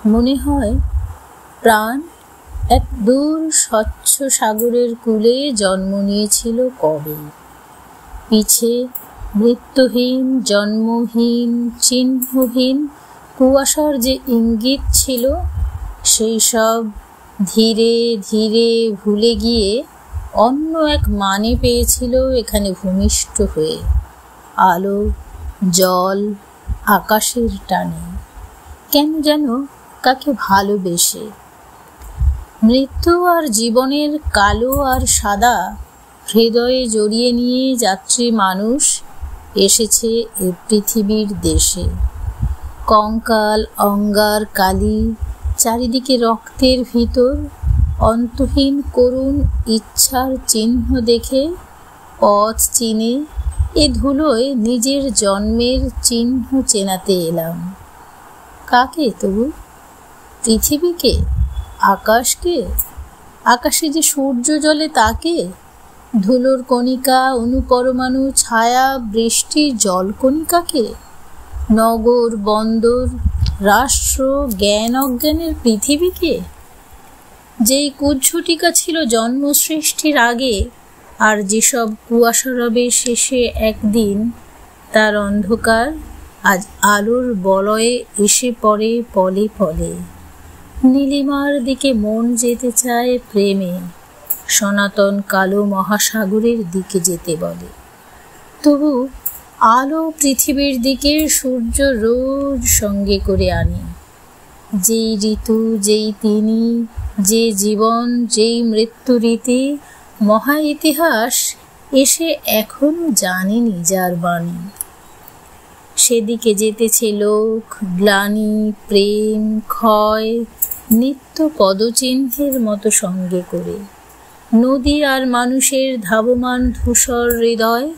মনে হয় প্রাণ এক দূর স্বচ্ছ সাগরের কূলে জন্ম নিয়েছিল কবে। পিছে মৃত্যুহীন, জন্মহীন, চিহ্নহীন কুয়াশার যে ইঙ্গিত ছিল, সেই সব ধীরে ধীরে ভুলে গিয়ে অন্য এক মানে পেয়েছিল এখানে ভূমিষ্ঠ হয়ে, আলো, জল, আকাশের টানে, কেন যেন কাকে ভালোবেসে। মৃত্যু আর জীবনের কালো আর সাদা হৃদয়ে জড়িয়ে নিয়ে যাত্রী মানুষ এসেছে এ পৃথিবীর দেশে। কঙ্কাল, অঙ্গার, কালি, চারিদিকে রক্তের ভিতর অন্তহীন করুণ ইচ্ছার চিহ্ন দেখে পথ চিনে এ ধুলোয় নিজের জন্মের চিহ্ন চেনাতে এলাম। কাকে তবু? পৃথিবীকে? আকাশকে? আকাশে যে সূর্য জ্বলে তাকে? ধুলোর কণিকা, অনুপরমাণু, ছায়া, বৃষ্টির জলকণিকাকে? নগর, বন্দর, রাষ্ট্র, জ্ঞান অজ্ঞানের পৃথিবীকে? যেই কুজ্ঝটিকা ছিল জন্ম সৃষ্টির আগে, আর যেসব কুয়াশা রবে শেষে একদিন, তার অন্ধকার আজ আলোর বলয়ে এসে পড়ে পলে পলে। নীলিমার দিকে মন যেতে চায় প্রেমে, সনাতন কালো মহাসাগরের দিকে যেতে বলে। তবু আলো পৃথিবীর দিকে সূর্য রোজ সঙ্গে করে আনে। যেই ঋতু, যেই তিনি, যে জীবন, যেই মৃত্যু রীতি, মহা ইতিহাস এসে এখনো জানেনি যার বাণী। সেদিকে যেতেছে লোক, গ্লানি, প্রেম, ক্ষয়, নিত্য পদচিহ্নের মতো সঙ্গে করে। নদী আর মানুষের ধাবমান ধূসর হৃদয়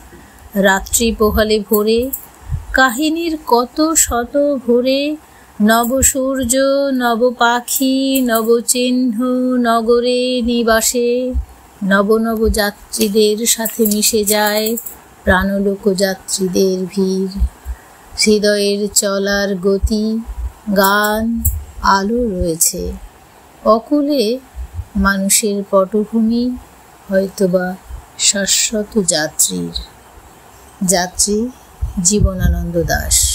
রাত্রি পোহালে ভোরে, কাহিনীর কত শত ভোরে নব সূর্য, নব পাখি, নবচিহ্ন নগরে নিবাসে নব নব যাত্রীদের সাথে মিশে যায় প্রাণলোক যাত্রীদের ভিড়। হৃদয়ের চলার গতি, গান, আলো রয়েছে অকুলে মানুষের পটভূমি, হয়তোবা শাশ্বত যাত্রীর। যাত্রী জীবনানন্দ দাস।